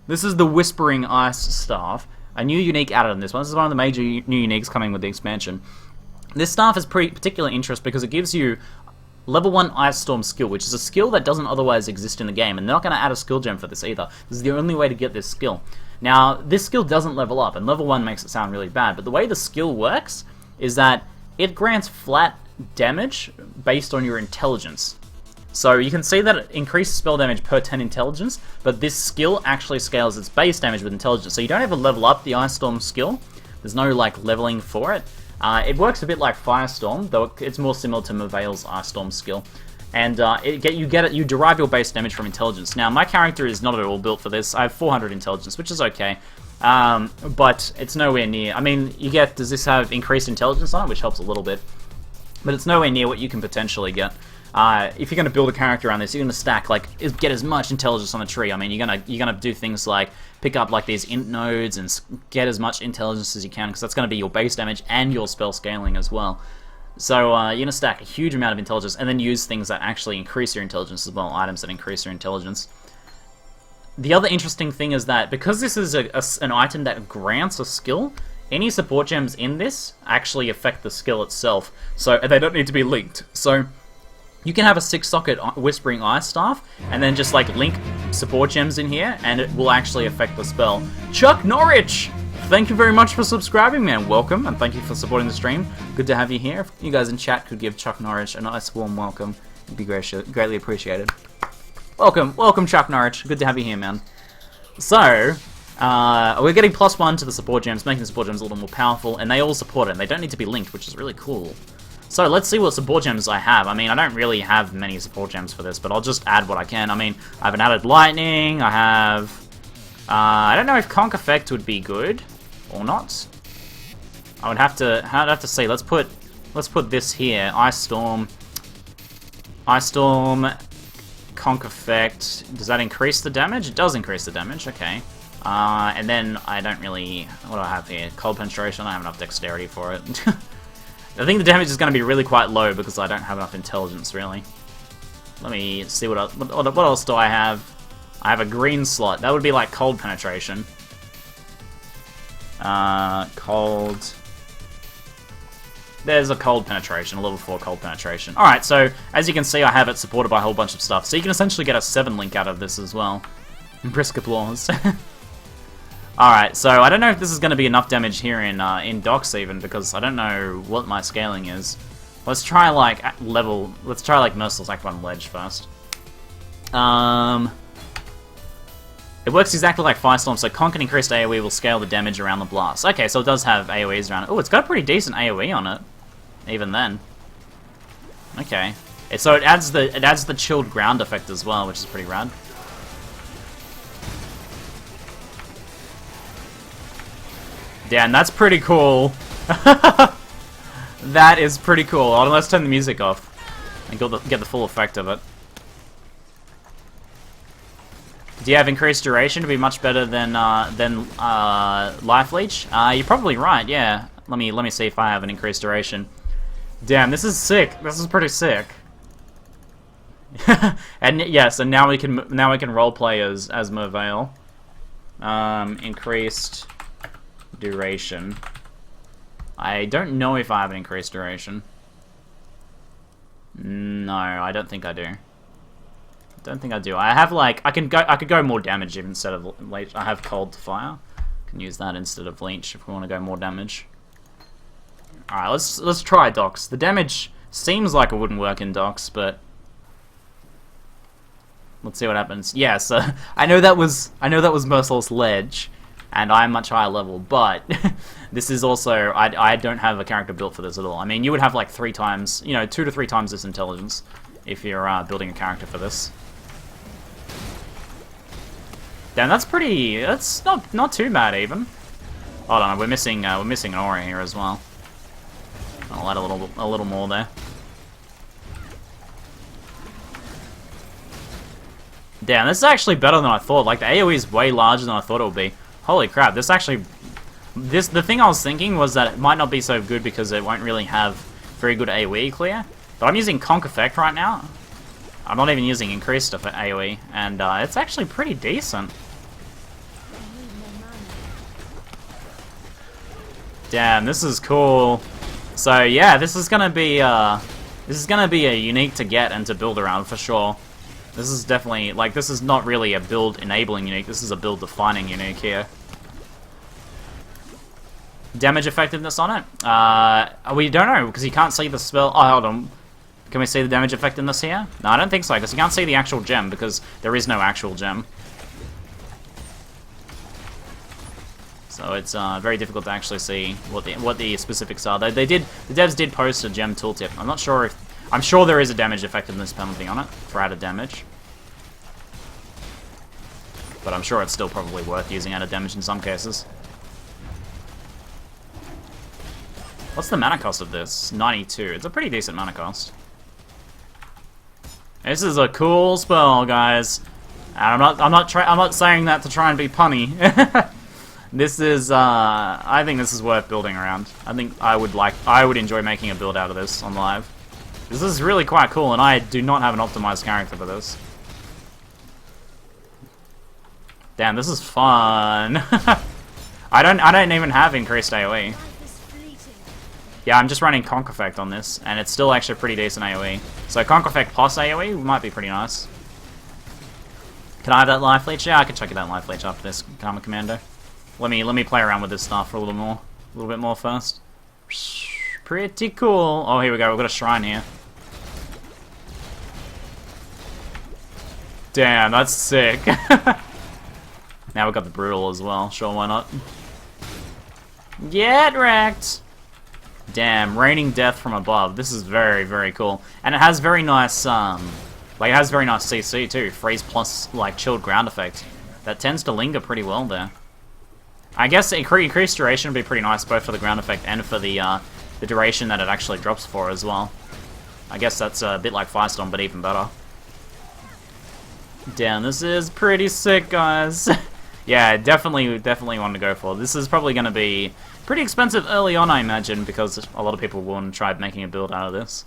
This is the Whispering Ice Staff. A new unique added on this one. This is one of the major new uniques coming with the expansion. This staff is particular interest because it gives you level 1 IceStorm skill, which is a skill that doesn't otherwise exist in the game, and they're not going to add a skill gem for this either. This is the only way to get this skill. Now, this skill doesn't level up, and level 1 makes it sound really bad, but the way the skill works is that it grants flat damage based on your intelligence. So you can see that it increases spell damage per 10 intelligence, but this skill actually scales its base damage with intelligence. So you don't ever level up the IceStorm skill. There's no like leveling for it. It works a bit like Firestorm, though it's more similar to Merveil's IceStorm skill. And you derive your base damage from intelligence. Now my character is not at all built for this. I have 400 intelligence, which is okay. But it's nowhere near. I mean, does this have increased intelligence on it, which helps a little bit, but it's nowhere near what you can potentially get. If you're going to build a character around this, you're going to stack, like, get as much intelligence on the tree. I mean, you're gonna do things like pick up, like, these int nodes and get as much intelligence as you can, because that's going to be your base damage and your spell scaling as well. So, you're going to stack a huge amount of intelligence, and then use things that actually increase your intelligence as well, items that increase your intelligence. The other interesting thing is that, because this is an item that grants a skill, any support gems in this actually affect the skill itself, so they don't need to be linked. So you can have a 6-socket Whispering Ice Staff, and then just like link support gems in here, and it will actually affect the spell. Chuck Norwich! Thank you very much for subscribing, man. Welcome, and thank you for supporting the stream. Good to have you here. If you guys in chat could give Chuck Norwich a nice warm welcome, it'd be greatly appreciated. Welcome Chuck Norwich. Good to have you here, man. So, we're getting +1 to the support gems, making the support gems a little more powerful, and they all support it, and they don't need to be linked, which is really cool. So let's see what support gems I have. I mean, I don't really have many support gems for this, but I'll just add what I can. I mean, I have an added lightning, I have... I don't know if Conk Effect would be good, or not. I'd have to see. Let's put this here. IceStorm, Conk Effect. Does that increase the damage? It does increase the damage, okay. And then I don't really... What do I have here? Cold Penetration, I have enough dexterity for it. I think the damage is going to be really quite low because I don't have enough intelligence, really. Let me see what else do I have? I have a green slot. That would be like Cold Penetration. Cold... There's a Cold Penetration, a level 4 Cold Penetration. Alright, so as you can see, I have it supported by a whole bunch of stuff. So you can essentially get a 7 link out of this as well. Brisk applause. Alright, so I don't know if this is going to be enough damage here in Docks even, because I don't know what my scaling is. Let's try like let's try like Merciless Act 1 Ledge first. It works exactly like Firestorm, so Conk and increased AoE will scale the damage around the blast. Okay, so it does have AoEs around it. Oh, it's got a pretty decent AoE on it, even then. Okay, so it adds the chilled ground effect as well, which is pretty rad. Damn, that's pretty cool. That is pretty cool. Oh, let's turn the music off and get the full effect of it. Do you have increased duration to be much better than Life Leech? You're probably right. Yeah. Let me see if I have an increased duration. Damn, this is sick. This is pretty sick. And yes, and now we can roleplay as Merveil. Increased duration. I don't know if I have an increased duration. No, I don't think I do. Don't think I do. I have like I could go more damage even instead of leech. I have cold to fire. Can use that instead of leech if we want to go more damage. All right, let's try Docks. The damage seems like it wouldn't work in Docks, but let's see what happens. Yeah, so I know that was Merciless Ledge, and I'm much higher level, but this is also I don't have a character built for this at all. I mean, you would have like 3 times, 2 to 3 times this intelligence if you're building a character for this. Damn, that's not too bad even. Hold on, we're missing an aura here as well. I'll add a little more there. Damn, this is actually better than I thought. Like the AoE is way larger than I thought it would be. Holy crap, the thing I was thinking was that it might not be so good because it won't really have very good AoE clear. But I'm using Conk Effect right now. I'm not even using increased AoE, and it's actually pretty decent. Damn, this is cool. So yeah, this is gonna be a unique to get and to build around for sure. This is definitely, like, this is not really a build enabling unique, this is a build defining unique here. Damage effectiveness on it? We don't know, because you can't see the spell. Oh, hold on. Can we see the damage effectiveness here? No, I don't think so, because you can't see the actual gem, because there is no actual gem. So it's very difficult to actually see what the specifics are. The devs did post a gem tooltip. I'm not sure if, I'm sure there is a damage effectiveness penalty on it for added damage. But I'm sure it's still probably worth using added damage in some cases. What's the mana cost of this? 92. It's a pretty decent mana cost. This is a cool spell, guys. And I'm not saying that to try and be punny. This is I think this is worth building around. I think I would enjoy making a build out of this on live. This is really quite cool, and I do not have an optimized character for this. Damn, this is fun. I don't even have increased AoE. Yeah, I'm just running Conk Effect on this, and it's still actually pretty decent AoE. So Conk Effect plus AoE might be pretty nice. Can I have that Life Leech? Yeah, I can check that Life Leech after this, Karma Commando. Let me play around with this stuff for a little bit more first. Pretty cool. Oh, here we go. We've got a shrine here. Damn, that's sick. Now we've got the brutal as well. Sure, why not? Get wrecked. Damn, raining death from above. This is very, very cool, and it has very nice, like it has very nice CC too. Freeze plus like chilled ground effect. That tends to linger pretty well there. I guess increased duration would be pretty nice, both for the ground effect and for the duration that it actually drops for as well. I guess that's a bit like IceStorm, but even better. Damn, this is pretty sick, guys. Yeah, definitely want to go for. This is probably going to be pretty expensive early on, I imagine, because a lot of people will want to try making a build out of this.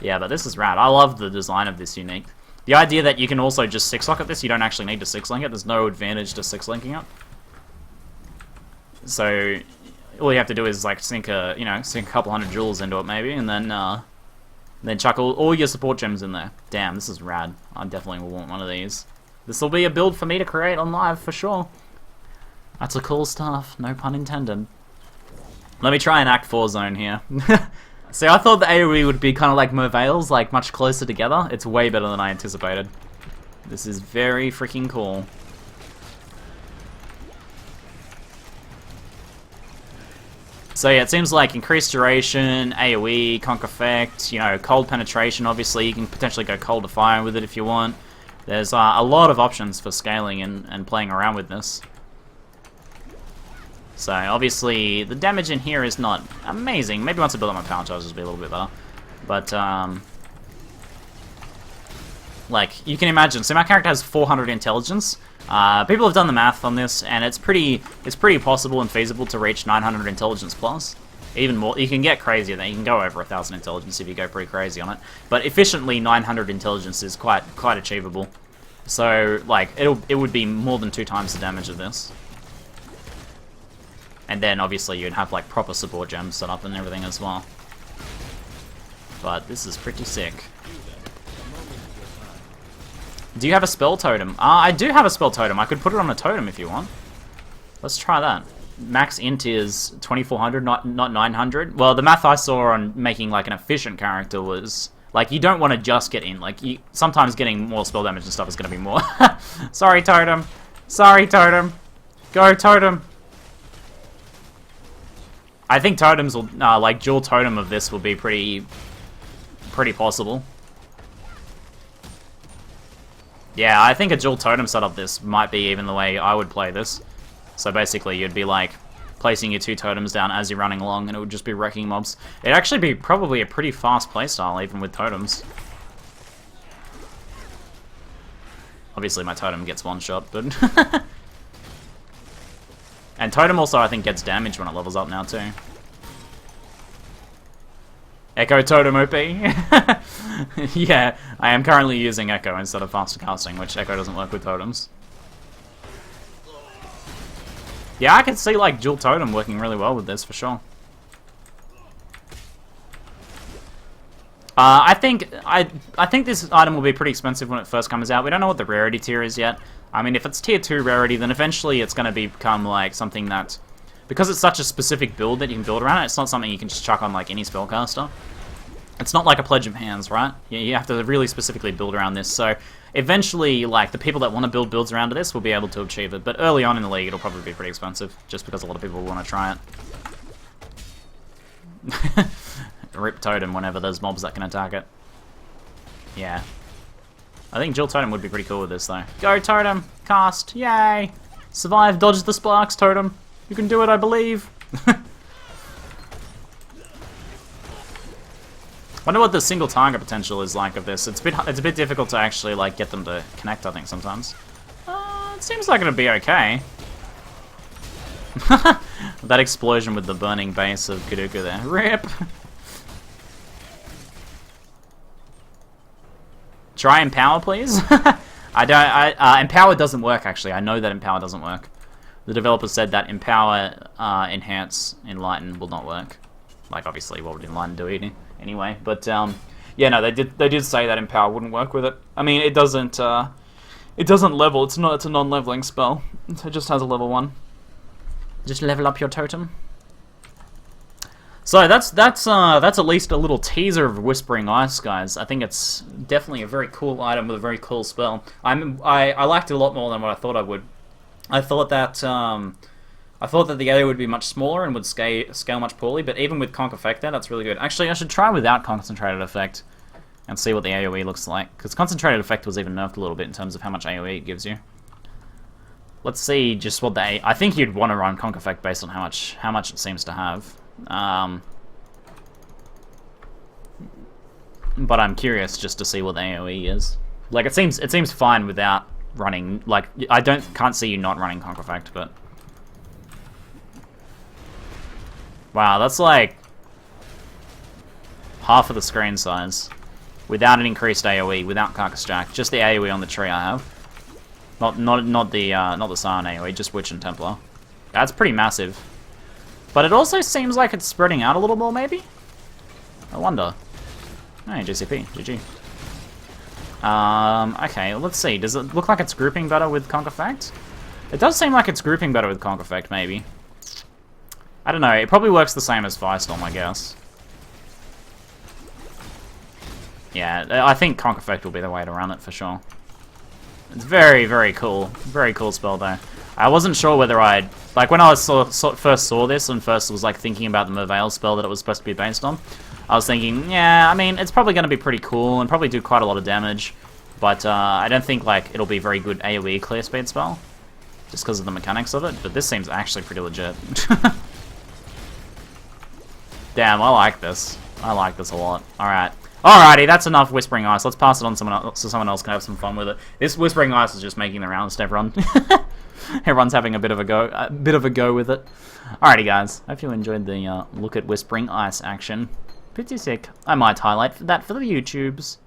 Yeah, but this is rad. I love the design of this unique. The idea that you can also just 6-lock this, you don't actually need to 6-link it. There's no advantage to 6-linking it. So all you have to do is like sink a couple hundred jewels into it maybe, and then chuck all your support gems in there. Damn, this is rad. I definitely will want one of these. This will be a build for me to create on live for sure. That's a cool stuff, no pun intended. Let me try an Act 4 zone here. See, I thought the AoE would be kind of like Merveil's, like much closer together. It's way better than I anticipated. This is very freaking cool. So yeah, it seems like increased duration, AoE, Conk Effect, you know, cold penetration, obviously. You can potentially go cold to fire with it if you want. There's a lot of options for scaling and playing around with this. So obviously the damage in here is not amazing. Maybe once I build up my power charges it'll be a little bit better. But like you can imagine, so my character has 400 intelligence. People have done the math on this, and it's pretty possible and feasible to reach 900 intelligence plus. Even more, you can get crazier than, you can go over 1,000 intelligence if you go pretty crazy on it. But efficiently, 900 intelligence is quite achievable. So like it would be more than 2 times the damage of this. And then obviously you'd have like proper support gems set up and everything as well. But this is pretty sick. Do you have a spell totem? I do have a spell totem. I could put it on a totem if you want. Let's try that. Max int is 2400, not 900. Well, the math I saw on making like an efficient character was like you don't want to just get in. Like sometimes getting more spell damage and stuff is going to be more. Sorry, totem. Sorry, totem. Go, totem. I think totems will like dual totem of this will be pretty possible. Yeah, I think a dual totem setup of this might be even the way I would play this. So basically you'd be like placing your 2 totems down as you're running along and it would just be wrecking mobs. It'd actually be probably a pretty fast playstyle even with totems. Obviously my totem gets one shot, but... And totem also I think gets damage when it levels up now too. Echo Totem OP. Yeah, I am currently using Echo instead of faster casting, which Echo doesn't work with totems. Yeah, I can see like dual totem working really well with this for sure. I think this item will be pretty expensive when it first comes out. We don't know what the rarity tier is yet. I mean, if it's tier 2 rarity, then eventually it's going to become like something that, because it's such a specific build that you can build around it, it's not something you can just chuck on like any spellcaster. It's not like a Pledge of Hands, right? You have to really specifically build around this. So eventually, like, the people that want to build builds around this will be able to achieve it. But early on in the league, it'll probably be pretty expensive, just because a lot of people will want to try it. Rip Totem whenever there's mobs that can attack it. Yeah. I think Jill Totem would be pretty cool with this, though. Go, Totem! Cast! Yay! Survive, dodge the sparks, Totem! You can do it, I believe! Wonder what the single target potential is like of this. It's a bit difficult to actually like get them to connect, I think, sometimes. It seems like it'll be okay. That explosion with the burning base of Kaduka there. RIP! Try Empower, please? Empower doesn't work, actually. I know that Empower doesn't work. The developer said that Empower, Enhance, Enlighten will not work. Like, obviously, what would Enlighten do anyway? But, yeah, no, they did say that Empower wouldn't work with it. I mean, it doesn't level. It's a non-leveling spell. It just has a level 1. Just level up your totem. So that's at least a little teaser of Whispering Ice, guys. I think it's definitely a very cool item with a very cool spell. I liked it a lot more than what I thought I would. I thought that the area would be much smaller and would scale much poorly, but even with Conk Effect there, that's really good. Actually, I should try without Concentrated Effect and see what the AoE looks like, because Concentrated Effect was even nerfed a little bit in terms of how much AoE it gives you. Let's see just what I think you'd want to run Conk Effect based on how much it seems to have. But I'm curious just to see what the AoE is. Like, it seems fine without running. Like, I can't see you not running Conk Effect, but wow, that's like half of the screen size without an increased AoE, without Carcass Jack. Just the AoE on the tree I have. Not the Scion AoE, just Witch and Templar. That's pretty massive. But it also seems like it's spreading out a little more, maybe? I wonder. Hey, GCP, GG. Okay, let's see. Does it look like it's grouping better with Conk Effect? It does seem like it's grouping better with Conk Effect, maybe. I don't know, it probably works the same as IceStorm, I guess. Yeah, I think Conk Effect will be the way to run it, for sure. It's very, very cool. Very cool spell, though. I wasn't sure whether I'd... Like, when I first saw this and first was, like, thinking about the Merveil spell that it was supposed to be based on, I was thinking, yeah, I mean, it's probably going to be pretty cool and probably do quite a lot of damage, but I don't think, like, it'll be very good AoE clear speed spell, just because of the mechanics of it, but this seems actually pretty legit. Damn, I like this. I like this a lot. Alright. Alrighty, that's enough Whispering Ice. Let's pass it on to someone else can have some fun with it. This Whispering Ice is just making the rounds to everyone. Everyone's having a bit of a go with it. Alrighty, guys. Hope you enjoyed the look at Whispering Ice action. Pretty sick. I might highlight that for the YouTubes.